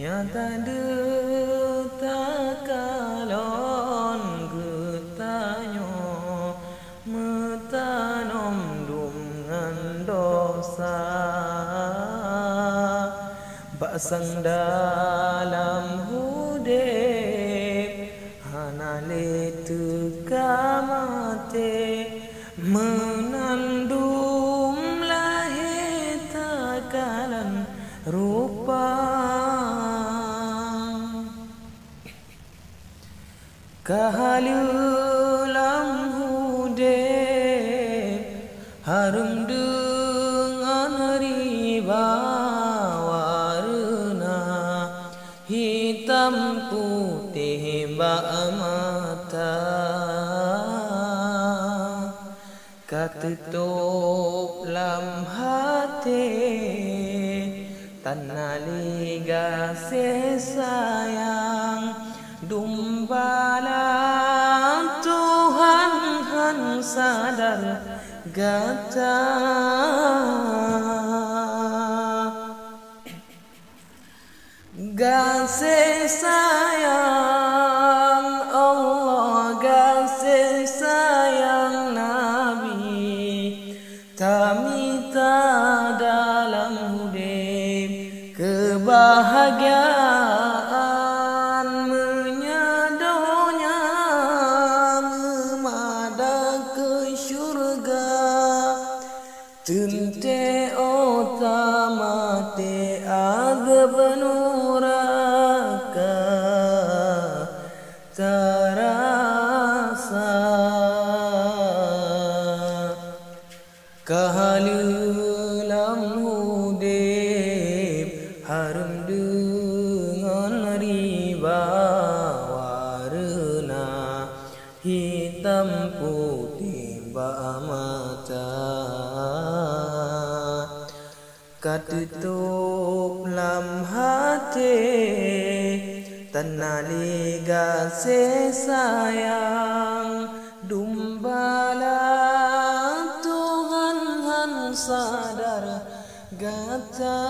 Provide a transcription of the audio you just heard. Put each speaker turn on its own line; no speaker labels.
Ya tanda takalon getanyo metanom dengan dosa basang dalam hudep hanale teka mate menandum lahir takalan rupa kahalulam hudep harum dengan riba warna hitam putih bak mata katutup lam hati tanah liga sayang dumbalan Tuhan han sadar gata kasih sayang Allah kasih sayang Nabi tamita dalam hudib kebahagiaan menyadonya memadak ke syurga tente utama te aga benuraka terasa kahalulam hudib harum dengan riba warna hitam putih bak mata katutup lam hati tanah liga sayang dumbala Tuhan han sadar gata